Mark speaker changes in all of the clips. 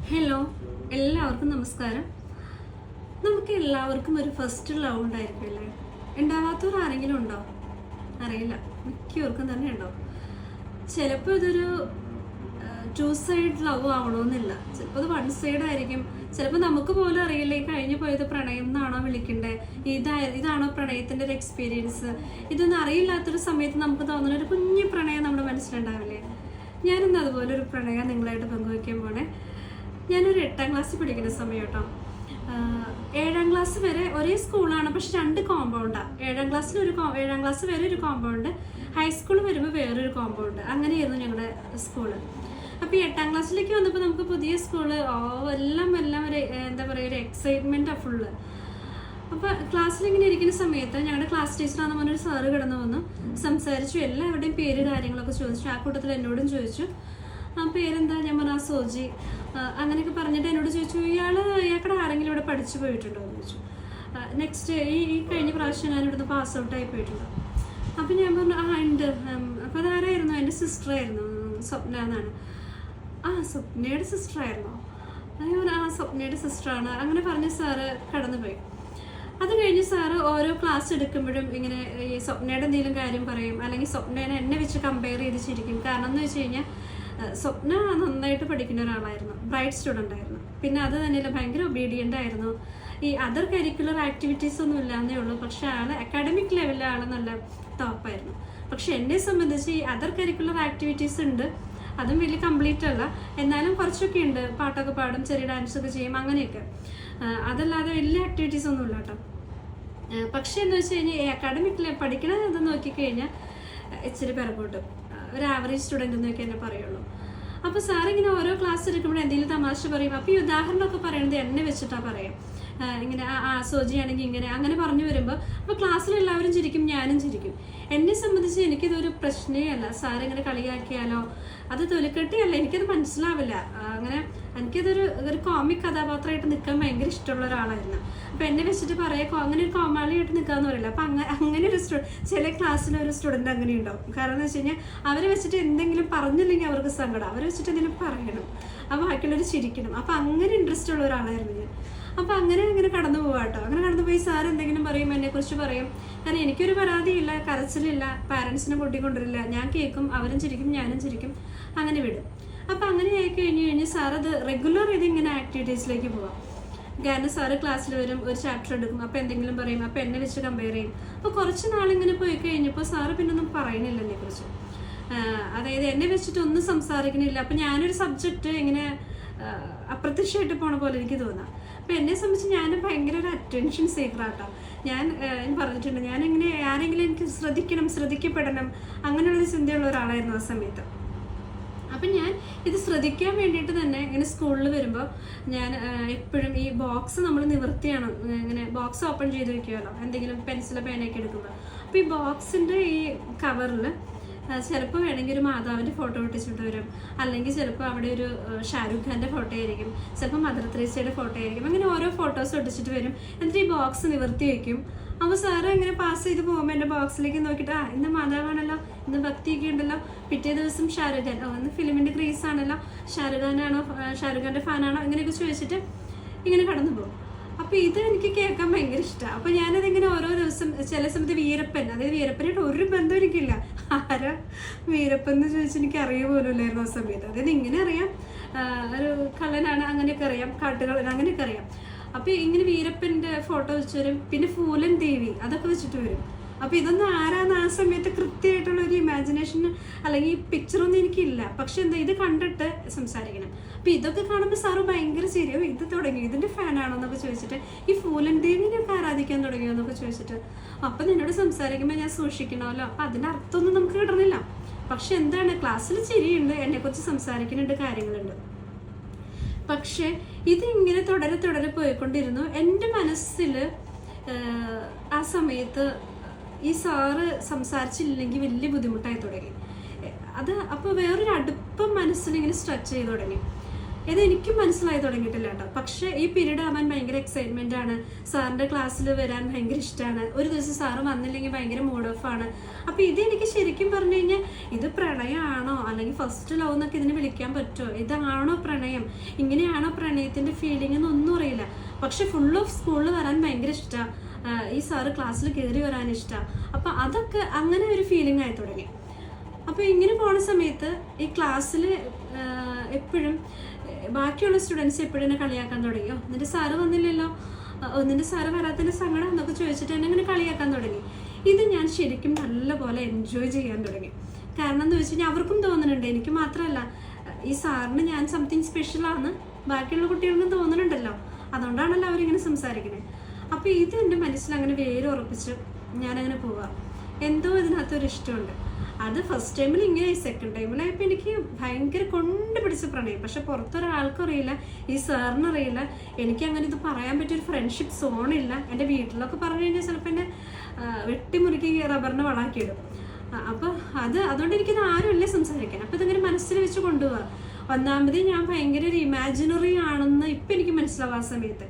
Speaker 1: Hello, എല്ലാവർക്കും നമസ്കാരം. നമുക്ക് എല്ലാവർക്കും ഒരു ഫസ്റ്റ് ലവ് ഉണ്ടായിരിക്കില്ലേ? ഉണ്ടാവാത്തവർ ആരെങ്കിലും ഉണ്ടോ? അറിയില്ല, മിക്കവർക്കും തന്നെ ഉണ്ടോ. ചിലപ്പോൾ ഇതൊരു ടു സൈഡ് ലവ് ആവണമെന്നില്ല, ചിലപ്പോൾ അത് വൺ സൈഡ് ആയിരിക്കും. ചിലപ്പോൾ നമുക്ക് പോലും അറിയില്ല ഈ കഴിഞ്ഞു പോയത് പ്രണയം എന്നാണോ വിളിക്കണ്ടേ, ഇതാണോ പ്രണയത്തിൻ്റെ ഒരു എക്സ്പീരിയൻസ്. ഇതൊന്നും അറിയില്ലാത്തൊരു സമയത്ത് നമുക്ക് തോന്നുന്ന ഒരു കുഞ്ഞു പ്രണയം നമ്മുടെ മനസ്സിലുണ്ടാവില്ലേ? ഞാനിന്ന് അതുപോലെ ഒരു പ്രണയം നിങ്ങളായിട്ട് പങ്കുവയ്ക്കാൻ പോണേ. ഞാനൊരു 8ാം ക്ലാസ്സിൽ പഠിക്കുന്ന സമയം കേട്ടോ. 7ാം ക്ലാസ് വരെ ഒരേ സ്കൂളാണ്, പക്ഷെ 2 കോമ്പൗണ്ടാണ്. 7ാം ക്ലാസ് വരെ ഒരു കോമ്പൗണ്ട്, ഹൈസ്കൂൾ വരുമ്പോൾ വേറൊരു കോമ്പൗണ്ട്, അങ്ങനെയായിരുന്നു ഞങ്ങളുടെ സ്കൂള്. അപ്പോൾ 8ാം ക്ലാസ്സിലേക്ക് വന്നപ്പോൾ നമുക്ക് പുതിയ സ്കൂള് എല്ലാം ഒരു എന്താ പറയുക, ഒരു എക്സൈറ്റ്മെൻറ്റാണ് ഫുള്ള്. അപ്പോൾ ക്ലാസ്സിൽ ഇങ്ങനെ ഇരിക്കുന്ന സമയത്ത് ഞങ്ങളുടെ ക്ലാസ് ടീച്ചറാണെന്ന് പറഞ്ഞൊരു സാറ് കിടന്നു വന്നു, സംസാരിച്ചു, എല്ലാവരുടെയും പേര് കാര്യങ്ങളൊക്കെ ചോദിച്ചു. ആ കൂട്ടത്തിൽ എന്നോടും ചോദിച്ചു, പേരെന്താ? ഞാൻ പറഞ്ഞ സോജി, അങ്ങനെയൊക്കെ പറഞ്ഞിട്ട് എന്നോട് ചോദിച്ചു, ഇയാൾക്കടെ ആരെങ്കിലും ഇവിടെ പഠിച്ചു പോയിട്ടുണ്ടോ എന്ന് ചോദിച്ചു. നെക്സ്റ്റ് ഈ കഴിഞ്ഞ പ്രാവശ്യം ഞാൻ ഇവിടുന്ന് പാസ് ഔട്ടായി പോയിട്ടുണ്ടോ? അപ്പം ഞാൻ പറഞ്ഞു ഉണ്ട്. അപ്പോൾ അതാരായിരുന്നു? എൻ്റെ സിസ്റ്ററായിരുന്നു, സ്വപ്ന എന്നാണ്. സ്വപ്നയുടെ സിസ്റ്ററായിരുന്നോ? ഞാൻ പറഞ്ഞു സ്വപ്നയുടെ സിസ്റ്ററാണ്. അങ്ങനെ പറഞ്ഞ് സാറ് കടന്നുപോയി. അത് കഴിഞ്ഞ് സാറ് ഓരോ ക്ലാസ് എടുക്കുമ്പോഴും ഇങ്ങനെ ഈ സ്വപ്നയുടെ എന്തെങ്കിലും കാര്യം പറയും, അല്ലെങ്കിൽ സ്വപ്നേനെ എന്നെ വെച്ച് കമ്പയർ ചെയ്ത് ചിരിക്കും. കാരണം എന്ന് വെച്ച് കഴിഞ്ഞാൽ സ്വപ്ന നന്നായിട്ട് പഠിക്കുന്ന ഒരാളായിരുന്നു, ബ്രൈറ്റ് സ്റ്റുഡൻ്റ് ആയിരുന്നു. പിന്നെ അത് തന്നെയല്ല, ഭയങ്കര ഒബീഡിയൻ്റ് ആയിരുന്നു. ഈ അതർ കരിക്കുലർ ആക്ടിവിറ്റീസ് ഒന്നും ഇല്ലാന്നേ ഉള്ളൂ, പക്ഷെ ആൾ അക്കാഡമിക് ലെവലിൽ ആൾ നല്ല ടോപ്പായിരുന്നു. പക്ഷെ എന്നെ സംബന്ധിച്ച് ഈ അതർ കരിക്കുലർ ആക്ടിവിറ്റീസ് ഉണ്ട്, അതും വലിയ കംപ്ലീറ്റ് അല്ല, എന്നാലും കുറച്ചൊക്കെ ഉണ്ട്. പാട്ടൊക്കെ പാടും, ചെറിയ ഡാൻസൊക്കെ ചെയ്യും, അങ്ങനെയൊക്കെ. അതല്ലാതെ വലിയ ആക്ടിവിറ്റീസ് ഒന്നും ഇല്ല കേട്ടോ. പക്ഷെ എന്ന് വെച്ച് കഴിഞ്ഞാൽ ഈ അക്കാഡമിക്കിൽ പഠിക്കണത് ഇത് നോക്കിക്കഴിഞ്ഞാൽ ഇച്ചിരി പിറകോട്ട്, ഒരു ആവറേജ് സ്റ്റുഡൻ്റ് എന്നൊക്കെ എന്നെ പറയുള്ളൂ. അപ്പോൾ സാറിങ്ങനെ ഓരോ ക്ലാസ് എടുക്കുമ്പോൾ എന്തെങ്കിലും തമാശ പറയും. അപ്പോൾ ഈ ഉദാഹരണമൊക്കെ പറയുന്നത് എന്നെ വെച്ചിട്ടാണ് പറയാം. ഇങ്ങനെ സോജിയാണെങ്കിൽ ഇങ്ങനെ അങ്ങനെ പറഞ്ഞു വരുമ്പോൾ അപ്പോൾ ക്ലാസ്സിലെല്ലാവരും ചിരിക്കും, ഞാനും ചിരിക്കും. എന്നെ സംബന്ധിച്ച് എനിക്കിതൊരു പ്രശ്നമേ അല്ല. സാറിങ്ങനെ കളിയാക്കിയാലോ അത് തൊലിക്കെട്ടിയല്ല, എനിക്കത് മനസ്സിലാവില്ല. അങ്ങനെ എനിക്കതൊരു കോമിക് കഥാപാത്രമായിട്ട് നിൽക്കാൻ ഭയങ്കര ഇഷ്ടമുള്ള ഒരാളായിരുന്നു. അപ്പോൾ എന്നെ വെച്ചിട്ട് പറയാം, അങ്ങനെ ഒരു കോമാളിയായിട്ട് നിൽക്കാമെന്ന് പറയില്ല. അപ്പം അങ്ങനെ ഒരു ചില ക്ലാസ്സിലൊരു സ്റ്റുഡൻറ്റ് അങ്ങനെ ഉണ്ടാവും. കാരണം എന്ന് വെച്ച് കഴിഞ്ഞാൽ അവരെ വെച്ചിട്ട് എന്തെങ്കിലും പറഞ്ഞില്ലെങ്കിൽ അവർക്ക് സങ്കടം, അവരെ വെച്ചിട്ട് എന്തെങ്കിലും പറയണം, അപ്പോൾ ബാക്കിയുള്ളവർ ചിരിക്കണം. അപ്പോൾ അങ്ങനെ ഇൻട്രസ്റ്റ് ഉള്ള ഒരാളായിരുന്നു ഞാൻ. അപ്പോൾ അങ്ങനെ കടന്നു പോവാട്ടോ. അങ്ങനെ കടന്നു പോയി സാർ എന്തെങ്കിലും പറയും, എന്നെക്കുറിച്ച് പറയും. കാരണം എനിക്കൊരു പരാതിയില്ല, കരച്ചിലില്ല, പാരൻസിനെ കൊണ്ടിരില്ല. ഞാൻ കേൾക്കും, അവരും ചിരിക്കും, ഞാനും ചിരിക്കും, അങ്ങനെ വിടും. അപ്പോൾ അങ്ങനെ ആയി കഴിഞ്ഞ് സാർ അത് റെഗുലർ ചെയ്ത് ഇങ്ങനെ ആക്ടിവിറ്റീസിലേക്ക് പോവാം. കാരണം സാറ് ക്ലാസ്സിൽ വരും, ഒരു ചാപ്റ്റർ എടുക്കും, അപ്പോൾ എന്തെങ്കിലും പറയും, അപ്പോൾ എന്നെ വെച്ച് കമ്പയർ ചെയ്യും. അപ്പോൾ കുറച്ച് നാളിങ്ങനെ പോയി കഴിഞ്ഞപ്പോൾ സാറ് പിന്നെ ഒന്നും പറയുന്നില്ല എന്നെക്കുറിച്ച്. അതായത് എന്നെ വെച്ചിട്ടൊന്നും സംസാരിക്കണില്ല. അപ്പം ഞാനൊരു സബ്ജക്റ്റ് ഇങ്ങനെ അപ്രത്യക്ഷമായിട്ട് പോണ പോലെ എനിക്ക് തോന്നാം. അപ്പം എന്നെ സംബന്ധിച്ച് ഞാൻ ഭയങ്കര ഒരു അറ്റൻഷൻ സീക്കറാട്ടോ. ഞാൻ പറഞ്ഞിട്ടുണ്ട്, ഞാനിങ്ങനെ ആരെങ്കിലും എനിക്ക് ശ്രദ്ധിക്കപ്പെടണം, അങ്ങനെയുള്ളൊരു ചിന്തയുള്ള ഒരാളായിരുന്നു ആ സമയത്ത്. അപ്പം ഞാൻ ഇത് ശ്രദ്ധിക്കാൻ വേണ്ടിയിട്ട് തന്നെ ഇങ്ങനെ സ്കൂളിൽ വരുമ്പോൾ ഞാൻ എപ്പോഴും ഈ ബോക്സ് നമ്മൾ നിവൃത്തിയാണ്, ഇങ്ങനെ ബോക്സ് ഓപ്പൺ ചെയ്ത് വെക്കുമല്ലോ എന്തെങ്കിലും പെൻസിലോ പേനയൊക്കെ എടുക്കുമ്പോൾ. അപ്പോൾ ഈ ബോക്സിൻ്റെ ഈ കവറിൽ ചിലപ്പോൾ വേണമെങ്കിൽ ഒരു മാതാവിൻ്റെ ഫോട്ടോ ഒട്ടിച്ചിട്ട് വരും, അല്ലെങ്കിൽ ചിലപ്പോൾ അവിടെ ഒരു ഷാരൂഖ് ഖാൻ്റെ ഫോട്ടോ ആയിരിക്കും, ചിലപ്പോൾ മദർ തെരേസയുടെ ഫോട്ടോ ആയിരിക്കും. അങ്ങനെ ഓരോ ഫോട്ടോസ് ഒട്ടിച്ചിട്ട് വരും. എന്നിട്ട് ഈ ബോക്സ് നിവർത്തി വയ്ക്കും. അപ്പോൾ സാറ് ഇങ്ങനെ പാസ് ചെയ്ത് പോകുമ്പോൾ എൻ്റെ ബോക്സിലേക്ക് നോക്കിയിട്ട് ഇന്ന് മാതാവാണല്ലോ, ഇന്ന് ഭക്തിയൊക്കെ ഉണ്ടല്ലോ, പിറ്റേ ദിവസം ഷാരൂഖ് ഖാൻ, ഇന്ന് ഫിലിമിൻ്റെ ക്രേസ് ആണല്ലോ, ഷാരൂഖ് ഖാൻ്റെ ഫാനാണോ, ഇങ്ങനെയൊക്കെ ചോദിച്ചിട്ട് ഇങ്ങനെ കടന്നു പോകും. അപ്പോൾ ഇത് എനിക്ക് കേൾക്കാൻ ഭയങ്കര ഇഷ്ടമാണ്. അപ്പോൾ ഞാനതിങ്ങനെ ഓരോ ദിവസം, ചില സമയത്ത് വീരപ്പൻ, അതായത് വീരപ്പനായിട്ട് ഒരു ബന്ധം എനിക്കില്ല, ആരാ വീരപ്പൻ എന്ന് ചോദിച്ചാൽ എനിക്ക് അറിയ പോലും ഇല്ലായിരുന്നു ആ സമയത്ത്. അതായത് ഇങ്ങനെ അറിയാം, ഒരു കള്ളനാണ് അങ്ങനെയൊക്കെ അറിയാം, കാട്ടുകള്ളൻ അങ്ങനെയൊക്കെ അറിയാം. അപ്പോൾ ഇങ്ങനെ വീരപ്പൻ്റെ ഫോട്ടോ വെച്ച് വരും, പിന്നെ ഫൂലൻ ദേവി അതൊക്കെ വെച്ചിട്ട് വരും. അപ്പോൾ ഇതൊന്നും ആരാന്ന് ആ സമയത്ത് കൃത്യമായിട്ടുള്ള ഒരു ഇമാജിനേഷൻ അല്ലെങ്കിൽ പിക്ചറൊന്നും എനിക്കില്ല. പക്ഷെ എന്താ, ഇത് കണ്ടിട്ട് സംസാരിക്കണം. അപ്പോൾ ഇതൊക്കെ കാണുമ്പോൾ സാറ് ഭയങ്കര ശരിയോ, ഇത് തുടങ്ങി, ഇതിൻ്റെ ഫാനാണോ എന്നൊക്കെ ചോദിച്ചിട്ട്, ഈ ഫൂലൻ ദേവിനെയൊക്കെ ആരാധിക്കാൻ തുടങ്ങിയോ എന്നൊക്കെ ചോദിച്ചിട്ട്. അപ്പം നിന്നോട് സംസാരിക്കുമ്പോൾ ഞാൻ സൂക്ഷിക്കണമല്ലോ. അപ്പം അതിൻ്റെ അർത്ഥമൊന്നും നമുക്ക് കിട്ടണില്ല. പക്ഷെ എന്താണ്, ക്ലാസ്സിൽ ചിരിയുണ്ട്, എന്നെക്കുറിച്ച് സംസാരിക്കുന്നുണ്ട്, കാര്യങ്ങളുണ്ട്. പക്ഷെ ഇതിങ്ങനെ തുടരെ പോയിക്കൊണ്ടിരുന്നു. എൻ്റെ മനസ്സിൽ ആ സമയത്ത് ഈ സാറ് സംസാരിച്ചില്ലെങ്കിൽ വലിയ ബുദ്ധിമുട്ടായി തുടങ്ങി. അത് അപ്പോൾ വേറൊരു അടുപ്പം മനസ്സിലിങ്ങനെ സ്ട്രെച്ച് ചെയ്ത് തുടങ്ങി. ഇത് എനിക്കും മനസ്സിലായി തുടങ്ങിയിട്ടില്ല കേട്ടോ. പക്ഷെ ഈ പീരീഡ് ആവാൻ ഭയങ്കര എക്സൈറ്റ്മെന്റ് ആണ്. സാറിന്റെ ക്ലാസ്സിൽ വരാൻ ഭയങ്കര ഇഷ്ടമാണ്. ഒരു ദിവസം സാറ് വന്നില്ലെങ്കിൽ ഭയങ്കര മൂഡ് ഓഫ് ആണ്. അപ്പൊ ഇത് എനിക്ക് ശരിക്കും പറഞ്ഞു കഴിഞ്ഞാൽ ഇത് പ്രണയമാണോ അല്ലെങ്കിൽ ഫസ്റ്റ് ലവ് എന്നൊക്കെ ഇതിന് വിളിക്കാൻ പറ്റുമോ? ഇതാണോ പ്രണയം? ഇങ്ങനെയാണോ പ്രണയത്തിന്റെ ഫീലിംഗ് എന്നൊന്നും അറിയില്ല. പക്ഷെ ഫുൾ ഓഫ് സ്കൂളിൽ വരാൻ ഭയങ്കര ഇഷ്ടമാണ്. ഈ സാറ് ക്ലാസ്സിൽ കയറി വരാൻ ഇഷ്ടമാണ്. അപ്പൊ അതൊക്കെ അങ്ങനെ ഒരു ഫീലിംഗ് ആയി തുടങ്ങി. അപ്പൊ ഇങ്ങനെ പോണ സമയത്ത് ഈ ക്ലാസ്സിൽ എപ്പോഴും ബാക്കിയുള്ള സ്റ്റുഡൻസ് എപ്പോഴും എന്നെ കളിയാക്കാൻ തുടങ്ങിയോ, നിന്റെ സാറ് വന്നില്ലല്ലോ, നിന്റെ സാറ് വരാത്തതിന്റെ സങ്കടം എന്നൊക്കെ ചോദിച്ചിട്ട് എന്നെ ഇങ്ങനെ കളിയാക്കാൻ തുടങ്ങി. ഇത് ഞാൻ ശരിക്കും നല്ലപോലെ എൻജോയ് ചെയ്യാൻ തുടങ്ങി. കാരണം എന്ന് വെച്ച് കഴിഞ്ഞാൽ അവർക്കും തോന്നുന്നുണ്ട്, എനിക്ക് മാത്രമല്ല, ഈ സാറിന് ഞാൻ സംതിങ് സ്പെഷ്യലാണ് ബാക്കിയുള്ള കുട്ടികൾക്കും തോന്നുന്നുണ്ടല്ലോ. അതുകൊണ്ടാണല്ലോ അവരിങ്ങനെ സംസാരിക്കുന്നത്. അപ്പോൾ ഇത് എൻ്റെ മനസ്സിൽ അങ്ങനെ വേരുറപ്പിച്ച് ഞാനങ്ങനെ പോവാം. എന്തോ ഇതിനകത്തൊരു ഇഷ്ടമുണ്ട്. അത് ഫസ്റ്റ് ടൈമിൽ ഇങ്ങനെ, സെക്കൻഡ് ടൈമിലായപ്പോൾ എനിക്ക് ഭയങ്കര കൊണ്ടുപിടിച്ച പ്രണയം. പക്ഷെ പുറത്തൊരാൾക്കും അറിയില്ല, ഈ സാറിന് അറിയില്ല. എനിക്ക് അങ്ങനെ ഇത് പറയാൻ പറ്റിയൊരു ഫ്രണ്ട്ഷിപ്പ് സോണില്ല. എൻ്റെ വീട്ടിലൊക്കെ പറഞ്ഞു കഴിഞ്ഞാൽ ചിലപ്പോൾ എന്നെ വെട്ടിമുറുക്കി റബ്ബറിനെ വളാക്കിയിടും. അപ്പോൾ അതുകൊണ്ട് എനിക്കത് ആരുമല്ലേ സംസാരിക്കാൻ. അപ്പോൾ ഇതിങ്ങനെ മനസ്സിൽ വെച്ച് കൊണ്ടുപോവാം. ഒന്നാമത് ഞാൻ ഭയങ്കര ഒരു ഇമാജിനറി ആണെന്ന് ഇപ്പം എനിക്ക് മനസ്സിലാവും. ആ സമയത്ത്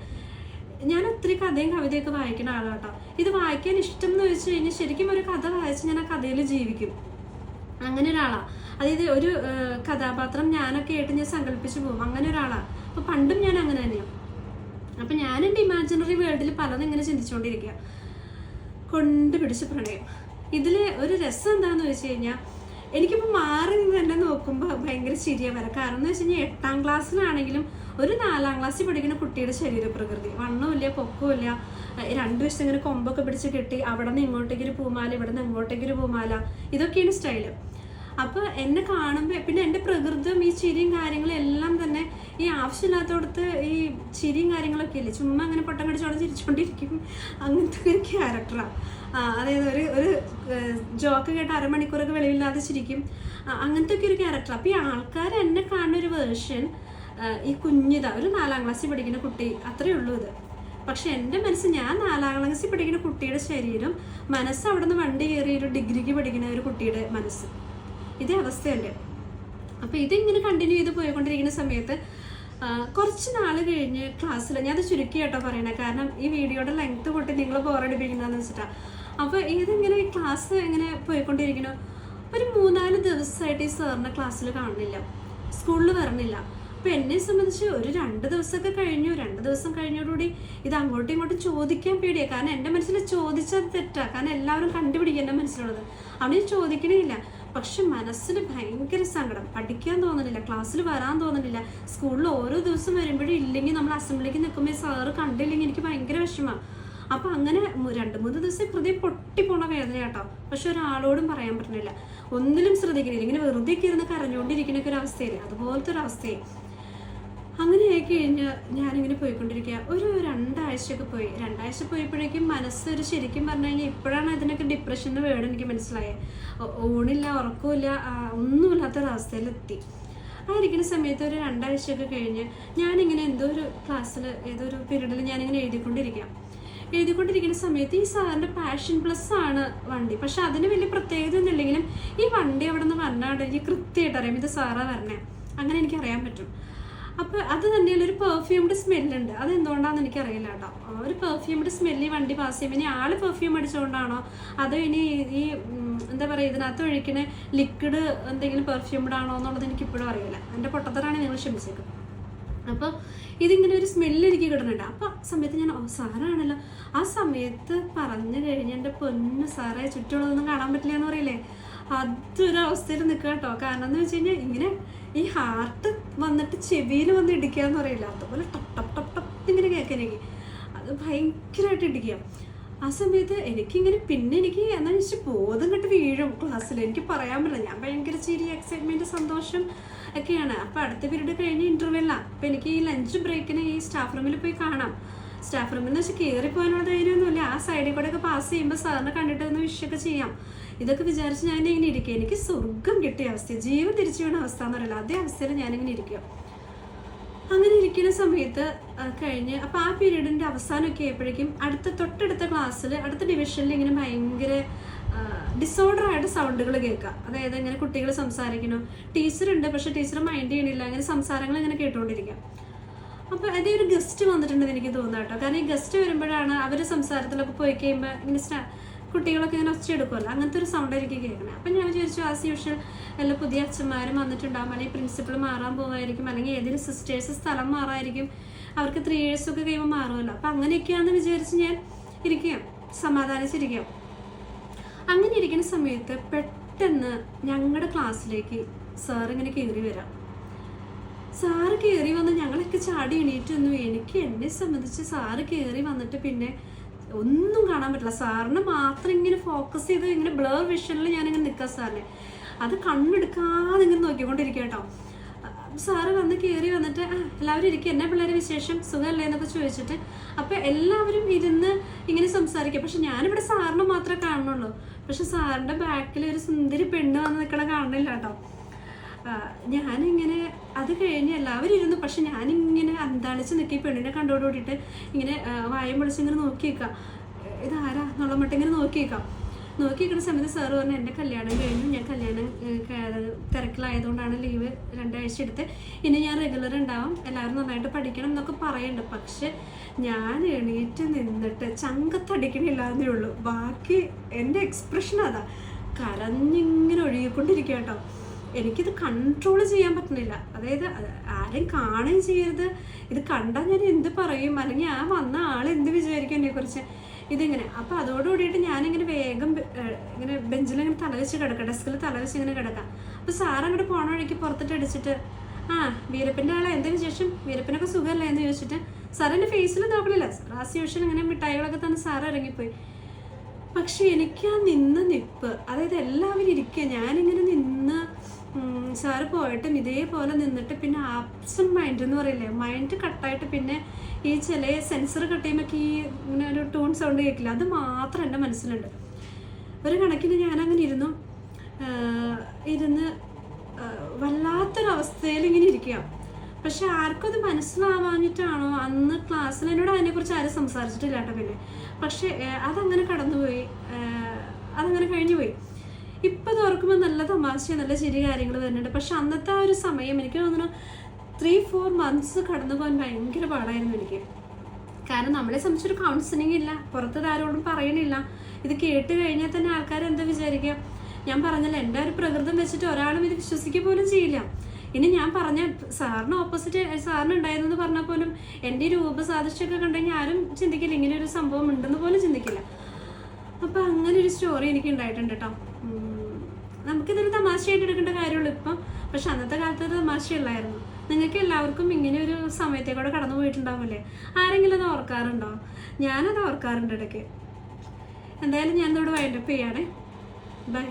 Speaker 1: ഞാൻ ഒത്തിരി കഥയും കവിതയൊക്കെ വായിക്കുന്ന ആളാട്ടോ. ഇത് വായിക്കാൻ ഇഷ്ടം എന്ന് വെച്ച് കഴിഞ്ഞാൽ ശരിക്കും ഒരു കഥ വായിച്ച് ഞാൻ ആ കഥയിൽ ജീവിക്കും. അങ്ങനെ ഒരാളാണ്. അതായത് ഒരു കഥാപാത്രം ഞാനൊക്കെ ആയിട്ട് ഞാൻ സങ്കല്പിച്ച് പോകും. അങ്ങനെ ഒരാളാണ്. അപ്പോൾ പണ്ടും ഞാൻ അങ്ങനെ തന്നെയാണ്. അപ്പം ഞാൻ എൻ്റെ ഇമാജിനറി വേൾഡിൽ പലതും ഇങ്ങനെ ചിന്തിച്ചുകൊണ്ടിരിക്കുക. കൊണ്ടുപിടിച്ച് പ്രണയം. ഇതിൽ ഒരു രസം എന്താണെന്ന് വെച്ച് കഴിഞ്ഞാൽ എനിക്കിപ്പോൾ മാറി നിന്ന് തന്നെ നോക്കുമ്പോൾ ഭയങ്കര ചിരിയാണ് വരാം. കാരണം എന്ന് വെച്ച് കഴിഞ്ഞാൽ 8ാം ക്ലാസ്സിലാണെങ്കിലും ഒരു 4ാം ക്ലാസ്സിൽ പഠിക്കുന്ന കുട്ടിയുടെ ശരീരപ്രകൃതി, വണ്ണമില്ല, പൊക്കമില്ല, 2 വശം ഇങ്ങനെ കൊമ്പൊക്കെ പിടിച്ച് കെട്ടി, അവിടെ നിന്ന് ഇങ്ങോട്ടേക്കൊരു പൂമാല, ഇവിടെ നിന്ന് അങ്ങോട്ടേക്കൊരു പൂമാല, ഇതൊക്കെയാണ് സ്റ്റൈല്. അപ്പോൾ എന്നെ കാണുമ്പോൾ പിന്നെ എൻ്റെ പ്രകൃതം ഈ ചിരിയും കാര്യങ്ങളും എല്ലാം തന്നെ ഈ ആവശ്യമില്ലാത്തടത്ത് ഈ ചിരിയും കാര്യങ്ങളൊക്കെ ഇല്ലേ, ചുമ്മാ അങ്ങനെ പൊട്ടം കടിച്ചോടെ ചിരിച്ചുകൊണ്ടിരിക്കും. അങ്ങനത്തെ ഒരു ക്യാരക്ടറാണ്. അതായത് ഒരു ജോക്ക് കേട്ട് അരമണിക്കൂറൊക്കെ വെളിവില്ലാതെ ചിരിക്കും. അങ്ങനത്തെ ഒക്കെ ഒരു ക്യാരക്ടർ. അപ്പോൾ ഈ ആൾക്കാർ എന്നെ കാണുന്ന ഒരു വേർഷൻ ഈ കുഞ്ഞിത ഒരു 4ാം ക്ലാസ്സിൽ പഠിക്കുന്ന കുട്ടി, അത്രയേ ഉള്ളൂ ഇത്. പക്ഷെ എൻ്റെ മനസ്സ്, ഞാൻ 4ാം ക്ലാസ്സിൽ പഠിക്കുന്ന കുട്ടിയുടെ ശരീരം, മനസ്സ് അവിടെ നിന്ന് വണ്ടി കയറി ഒരു ഡിഗ്രിക്ക് പഠിക്കുന്ന ഒരു കുട്ടിയുടെ മനസ്സ്, ഇതേ അവസ്ഥയല്ലേ. അപ്പോൾ ഇതിങ്ങനെ കണ്ടിന്യൂ ചെയ്ത് പോയിക്കൊണ്ടിരിക്കുന്ന സമയത്ത് കുറച്ച് നാൾ കഴിഞ്ഞ് ക്ലാസ്സിൽ, ഞാൻ അത് ചുരുക്കി കേട്ടോ പറയണേ, കാരണം ഈ വീഡിയോയുടെ ലെങ്ത് കൂട്ടി നിങ്ങൾ ബോറടിപ്പിക്കുന്നതെന്ന് വെച്ചിട്ടാണ്. അപ്പോൾ ഇതിങ്ങനെ ക്ലാസ് ഇങ്ങനെ പോയിക്കൊണ്ടിരിക്കുന്നു. ഒരു 3-4 ദിവസമായിട്ട് ഈ സാറിനെ ക്ലാസ്സിൽ കാണുന്നില്ല, സ്കൂളിൽ വരണില്ല. അപ്പോൾ എന്നെ സംബന്ധിച്ച് ഒരു 2 ദിവസമൊക്കെ കഴിഞ്ഞു. 2 ദിവസം കഴിഞ്ഞോടുകൂടി ഇത് അങ്ങോട്ടും ഇങ്ങോട്ടും ചോദിക്കാൻ പേടിയാണ്. കാരണം എൻ്റെ മനസ്സിൽ ചോദിച്ചാൽ തെറ്റാണ്. കാരണം എല്ലാവരും കണ്ടുപിടിക്കുക എൻ്റെ മനസ്സിലുള്ളത്. അവിടെ ചോദിക്കണേ ഇല്ല. പക്ഷെ മനസ്സിൽ ഭയങ്കര സങ്കടം. പഠിക്കാൻ തോന്നുന്നില്ല, ക്ലാസ്സിൽ വരാൻ തോന്നുന്നില്ല. സ്കൂളിൽ ഓരോ ദിവസം വരുമ്പോഴും ഇല്ലെങ്കിൽ നമ്മൾ അസംബ്ലിക്ക് നിൽക്കുമ്പോൾ സാറ് കണ്ടില്ലെങ്കിൽ എനിക്ക് ഭയങ്കര വിഷമമാണ്. അപ്പം അങ്ങനെ 2-3 ദിവസം ഹൃദയം പൊട്ടിപ്പോണ വേദന കേട്ടോ. പക്ഷെ ഒരാളോടും പറയാൻ പറ്റുന്നില്ല, ഒന്നിലും ശ്രദ്ധിക്കുന്നില്ല. ഇങ്ങനെ വെറുതെ ഇരുന്ന് കരഞ്ഞുകൊണ്ടിരിക്കുന്ന ഒരു അവസ്ഥയില്ലേ, അതുപോലത്തെ ഒരു അവസ്ഥയെ. അങ്ങനെ ആയിക്കഴിഞ്ഞ് ഞാനിങ്ങനെ പോയിക്കൊണ്ടിരിക്കുക. ഒരു 2 ആഴ്ചയൊക്കെ പോയി. 2 ആഴ്ച പോയപ്പോഴേക്കും മനസ്സൊരു, ശരിക്കും പറഞ്ഞു കഴിഞ്ഞാൽ ഇപ്പോഴാണ് അതിനൊക്കെ ഡിപ്രഷൻ്റെ വേർഡ് എനിക്ക് മനസ്സിലായത്. ഊണില്ല, ഉറക്കമില്ല, ഒന്നുമില്ലാത്തൊരവസ്ഥയിലെത്തി. ആയിരിക്കുന്ന സമയത്ത് ഒരു 2 ആഴ്ചയൊക്കെ കഴിഞ്ഞ് ഞാനിങ്ങനെ എന്തോ ഒരു ക്ലാസ്സിൽ, ഏതോ ഒരു പീരീഡിൽ ഞാനിങ്ങനെ എഴുതിക്കൊണ്ടിരിക്കുന്ന സമയത്ത് ഈ സാറിൻ്റെ പാഷൻ പ്ലസ് ആണ് വണ്ടി. പക്ഷെ അതിന് വലിയ പ്രത്യേകത ഒന്നും ഇല്ലെങ്കിലും ഈ വണ്ടി അവിടെ നിന്ന് വന്നാണ്ട് എനിക്ക് കൃത്യമായിട്ട് അറിയാം ഇത് സാറാണ് വരണേ. അങ്ങനെ എനിക്കറിയാൻ പറ്റും. അപ്പോൾ അത് തന്നെയുള്ള ഒരു പെർഫ്യൂംഡ് സ്മെല്ലുണ്ട്. അതെന്തുകൊണ്ടാണെന്ന് എനിക്കറിയില്ല കേട്ടോ. ഒരു പെർഫ്യൂംഡ് സ്മെല്ല് ഈ വണ്ടി പാസ് ചെയ്യുമ്പോൾ ഇനി ആൾ പെർഫ്യൂം അടിച്ചുകൊണ്ടാണോ അതോ ഇനി ഈ എന്താ പറയുക ഇതിനകത്ത് ഒഴിക്കുന്ന ലിക്വിഡ് എന്തെങ്കിലും പെർഫ്യൂംഡ് ആണോ എന്നുള്ളത് എനിക്കിപ്പോഴും അറിയില്ല. എൻ്റെ പൊട്ടത്തരാണ് നിങ്ങൾ ക്ഷമിച്ചേക്കും. അപ്പോൾ ഇതിങ്ങനെ ഒരു സ്മെല്ല് എനിക്ക് കിട്ടുന്നുണ്ട്. അപ്പോൾ ആ സമയത്ത് ഞാൻ സാറാണല്ലോ. ആ സമയത്ത് പറഞ്ഞു കഴിഞ്ഞ് എൻ്റെ പൊന്നു സാറേ ചുറ്റുമുള്ളതൊന്നും കാണാൻ പറ്റില്ല എന്ന് പറയില്ലേ, അതൊരവസ്ഥയിൽ നിൽക്കുക കേട്ടോ. കാരണം എന്ന് വെച്ച് കഴിഞ്ഞാൽ ഇങ്ങനെ ഈ ഹാർട്ട് വന്നിട്ട് ചെവിയിൽ വന്ന് ഇടിക്കാന്ന് പറയില്ല, അതുപോലെ ടപ്പ് ടപ്പ് ടപ്പ് ടപ്പ് ഇങ്ങനെ കേൾക്കാൻ എനിക്ക് അത് ഭയങ്കരമായിട്ട് ഇടിക്കുക. ആ സമയത്ത് എനിക്കിങ്ങനെ പിന്നെ എനിക്ക് എന്താ വെച്ചാൽ ബോധം കെട്ട് വീഴും ക്ലാസ്സിൽ. എനിക്ക് പറയാൻ പറ്റില്ല, ഞാൻ ഭയങ്കര ചിരി, എക്സൈറ്റ്മെൻറ്റ്, സന്തോഷം ഒക്കെയാണ്. അപ്പോൾ അടുത്ത പീരീഡ് കഴിഞ്ഞ് ഇൻ്റർവെല്ലാണ്. അപ്പോൾ എനിക്ക് ഈ ലഞ്ച് ബ്രേക്കിന് ഈ സ്റ്റാഫ് റൂമിൽ പോയി കാണാം. സ്റ്റാഫ് റൂമിൽ എന്ന് വെച്ചാൽ കയറിപ്പോകാനുള്ള ധൈര്യമൊന്നുമില്ല. ആ സൈഡിൽ കൂടെയൊക്കെ പാസ് ചെയ്യുമ്പോൾ സാറിനെ കണ്ടിട്ട് ഒന്ന് വിഷയൊക്കെ ചെയ്യാം. ഇതൊക്കെ വിചാരിച്ച് ഞാനിങ്ങനെ ഇരിക്കുക. എനിക്ക് സ്വർഗം കിട്ടിയ അവസ്ഥ, ജീവൻ തിരിച്ചു വീണ അവസ്ഥ എന്ന് പറയില്ല, അതേ അവസ്ഥയിൽ ഞാനിങ്ങനെ ഇരിക്കുക. അങ്ങനെ ഇരിക്കുന്ന സമയത്ത് കഴിഞ്ഞ് അപ്പോൾ ആ പീരീഡിൻ്റെ അവസാനമൊക്കെ ആയപ്പോഴേക്കും തൊട്ടടുത്ത ക്ലാസ്സിൽ അടുത്ത ഡിവിഷനിൽ ഇങ്ങനെ ഭയങ്കര ഡിസോർഡർ ആയിട്ട് സൗണ്ടുകൾ കേൾക്കാം. അതായത് ഇങ്ങനെ കുട്ടികൾ സംസാരിക്കണം, ടീച്ചറുണ്ട് പക്ഷെ ടീച്ചർ മൈൻഡ് ചെയ്യണില്ല, അങ്ങനെ സംസാരങ്ങൾ ഇങ്ങനെ കേട്ടുകൊണ്ടിരിക്കാം. അപ്പോൾ അതേ ഒരു ഗസ്റ്റ് വന്നിട്ടുണ്ടെന്ന് എനിക്ക് തോന്നുന്നു കേട്ടോ. കാരണം ഈ ഗസ്റ്റ് വരുമ്പോഴാണ് അവർ സംസാരത്തിലൊക്കെ പോയി കഴിയുമ്പോൾ ഇങ്ങനെ കുട്ടികളൊക്കെ ഇങ്ങനെ ഒച്ചയെടുക്കുമല്ലോ, അങ്ങനത്തെ ഒരു സൗണ്ട് എനിക്ക് കേൾക്കണേ. അപ്പം ഞാൻ വിചാരിച്ചു ആസ് യൂഷ്വൽ എല്ലാ പുതിയ അച്ഛന്മാരും വന്നിട്ടുണ്ടാകും, അല്ലെങ്കിൽ പ്രിൻസിപ്പൾ മാറാൻ പോകുമായിരിക്കും, അല്ലെങ്കിൽ ഏതെങ്കിലും സിസ്റ്റേഴ്സ് സ്ഥലം മാറായിരിക്കും, അവർക്ക് 3 years ഒക്കെ കഴിയുമ്പോൾ മാറുമല്ലോ. അപ്പം അങ്ങനെയൊക്കെയാണെന്ന് വിചാരിച്ച് ഞാൻ ഇരിക്കാം, സമാധാനിച്ചിരിക്കാം. അങ്ങനെ ഇരിക്കുന്ന സമയത്ത് പെട്ടെന്ന് ഞങ്ങളുടെ ക്ലാസ്സിലേക്ക് സാർ ഇങ്ങനെ കയറി വരാം. സാറ് കയറി വന്ന് ഞങ്ങളൊക്കെ ചാടി എണീറ്റൊന്നു. എനിക്ക് എന്നെ സംബന്ധിച്ച് സാറ് കയറി വന്നിട്ട് പിന്നെ ഒന്നും കാണാൻ പറ്റില്ല. സാറിനെ മാത്രം ഇങ്ങനെ ഫോക്കസ് ചെയ്ത് ഇങ്ങനെ ബ്ലർ വിഷനിൽ ഞാനിങ്ങനെ നിൽക്കാം. സാറിനെ അത് കണ്ണെടുക്കാതെ ഇങ്ങനെ നോക്കിക്കൊണ്ടിരിക്കുക കേട്ടോ. സാറ് വന്ന് കയറി വന്നിട്ട് എല്ലാവരും ഇരിക്കുക, എന്നാ പിള്ളേരെ വിശേഷം, സുഖമല്ലേ എന്നൊക്കെ ചോദിച്ചിട്ട് അപ്പം എല്ലാവരും ഇരുന്ന് ഇങ്ങനെ സംസാരിക്കുക. പക്ഷെ ഞാനിവിടെ സാറിനെ മാത്രമേ കാണുന്നുള്ളൂ. പക്ഷെ സാറിൻ്റെ ബാക്കിൽ ഒരു സുന്ദരി പെണ്ണ് വന്ന് നിൽക്കണ കാണുന്നില്ല കേട്ടോ. ഞാനിങ്ങനെ അത് കഴിഞ്ഞ് എല്ലാവരും ഇരുന്നു. പക്ഷെ ഞാനിങ്ങനെ അന്താളിച്ച് നിൽക്കി പെണ്ണിനെ കണ്ടോടുകൂടിയിട്ട് ഇങ്ങനെ വായം പൊളിച്ച് ഇങ്ങനെ നോക്കി നിൽക്കാം, ഇതാരാ എന്നുള്ള മട്ടിൽ ഇങ്ങനെ നോക്കി നിൽക്കുന്ന സമയത്ത് സാറ് പറഞ്ഞു എൻ്റെ കല്യാണം കഴിഞ്ഞു, ഞാൻ കല്യാണം തിരക്കിലായതുകൊണ്ടാണ് ലീവ് 2 ആഴ്ച എടുത്ത്, ഇനി ഞാൻ റെഗുലർ ഉണ്ടാവും, എല്ലാവരും നന്നായിട്ട് പഠിക്കണം എന്നൊക്കെ പറയുന്നുണ്ട്. പക്ഷെ ഞാൻ എണീറ്റ് നിന്നിട്ട് ചങ്കത്തടിക്കണില്ല എന്നേ ഉള്ളൂ. ബാക്കി എൻ്റെ എക്സ്പ്രഷൻ അതാ, കരഞ്ഞിങ്ങനെ ഒഴുകിക്കൊണ്ടിരിക്കുക കേട്ടോ. എനിക്കിത് കൺട്രോൾ ചെയ്യാൻ പറ്റുന്നില്ല. അതായത് ആരെയും കാണുകയും ചെയ്യരുത്, ഇത് കണ്ടാൽ ഞാൻ എന്ത് പറയും, അല്ലെങ്കിൽ ആ വന്ന ആൾ എന്ത് വിചാരിക്കും എന്നെക്കുറിച്ച്, ഇതിങ്ങനെ. അപ്പോൾ അതോടുകൂടിയിട്ട് ഞാനിങ്ങനെ വേഗം ഇങ്ങനെ ബെഞ്ചിലിങ്ങനെ തലവെച്ച് കിടക്കാം, ഡെസ്കിൽ തലവെച്ച് ഇങ്ങനെ കിടക്കാം. അപ്പോൾ സാറങ്ങോട്ട് പോണ വഴിക്ക് പുറത്തിട്ട് അടിച്ചിട്ട് വീരപ്പൻ്റെ ആളെ എന്താ വിശേഷം, വീരപ്പനൊക്കെ സുഖമല്ലേ എന്ന് ചോദിച്ചിട്ട് സാറിൻ്റെ ഫേസിൽ നോക്കണില്ല. ആസ് യൂഷ്വൽ ഇങ്ങനെ മിഠായികളൊക്കെ തന്നെ സാറ് ഇറങ്ങിപ്പോയി. പക്ഷെ എനിക്ക് ആ നിപ്പ്, അതായത് എല്ലാവരും ഇരിക്കുക, ഞാനിങ്ങനെ നിന്ന് സാറ് പോയിട്ടും ഇതേപോലെ നിന്നിട്ട് പിന്നെ ആബ്സെന്റ് മൈൻഡ് എന്ന് പറയില്ലേ, മൈൻഡ് കട്ടായിട്ട് പിന്നെ ഈ ചില സെൻസർ കട്ട് ചെയ്യുമ്പോൾ ഈ ഇങ്ങനെ ഒരു ടൂൺ സൗണ്ട് കേൾക്കില്ല, അത് മാത്രം എൻ്റെ മനസ്സിലുണ്ട്. ഒരു കണക്കിന് ഞാനങ്ങനെ ഇരുന്ന് വല്ലാത്തൊരവസ്ഥയിൽ ഇങ്ങനെ ഇരിക്കുക. പക്ഷെ ആർക്കും അത് മനസ്സിലാവാഞ്ഞിട്ടാണോ അന്ന് ക്ലാസ്സിൽ എന്നോട് അതിനെക്കുറിച്ച് ആരും സംസാരിച്ചിട്ടില്ല കേട്ടോ. പിന്നെ പക്ഷെ അതങ്ങനെ കടന്നുപോയി, അതങ്ങനെ കഴിഞ്ഞുപോയി. ഇപ്പം ഓർക്കുമ്പോൾ നല്ല തമാശ, നല്ല ശരി കാര്യങ്ങൾ വരുന്നുണ്ട്. പക്ഷെ അന്നത്തെ ആ ഒരു സമയം എനിക്ക് തോന്നുന്നു 3-4 months കടന്നു പോകാൻ ഭയങ്കര പാടായിരുന്നു എനിക്ക്. കാരണം നമ്മളെ സംബന്ധിച്ചൊരു കൗൺസിലിംഗ് ഇല്ല, പുറത്ത് ആരോടും പറയണില്ല. ഇത് കേട്ട് കഴിഞ്ഞാൽ തന്നെ ആൾക്കാർ എന്താ വിചാരിക്കുക, ഞാൻ പറഞ്ഞല്ലോ എൻ്റെ ഒരു പ്രകൃതം വെച്ചിട്ട് ഒരാളും ഇത് വിശ്വസിക്കുക പോലും ചെയ്യില്ല. ഇനി ഞാൻ പറഞ്ഞ സാറിന് ഓപ്പോസിറ്റ് സാറിന് ഉണ്ടായിരുന്നെന്ന് പറഞ്ഞാൽ പോലും എൻ്റെ രൂപസാദൃശ്യമൊക്കെ കണ്ടുകഴിഞ്ഞാൽ ആരും ചിന്തിക്കില്ല, ഇങ്ങനെ ഒരു സംഭവം ഉണ്ടെന്ന് പോലും ചിന്തിക്കില്ല. അപ്പം അങ്ങനെ ഒരു സ്റ്റോറി എനിക്ക് ഉണ്ടായിട്ടുണ്ട് കേട്ടോ. നമുക്കിതൊരു തമാശയായിട്ട് എടുക്കേണ്ട കാര്യമുള്ളൂ ഇപ്പം, പക്ഷെ അന്നത്തെ കാലത്ത് ഒരു തമാശയുള്ളായിരുന്നു. നിങ്ങൾക്ക് എല്ലാവർക്കും ഇങ്ങനെ ഒരു സമയത്തേക്കൂടെ കടന്നു പോയിട്ടുണ്ടാവില്ലേ? ആരെങ്കിലും അത് ഓർക്കാറുണ്ടോ? ഞാനത് ഓർക്കാറുണ്ട് ഇടയ്ക്ക്. എന്തായാലും ഞാനിതോടെ വൈൻഡപ്പ് ചെയ്യാണ്. ബൈ.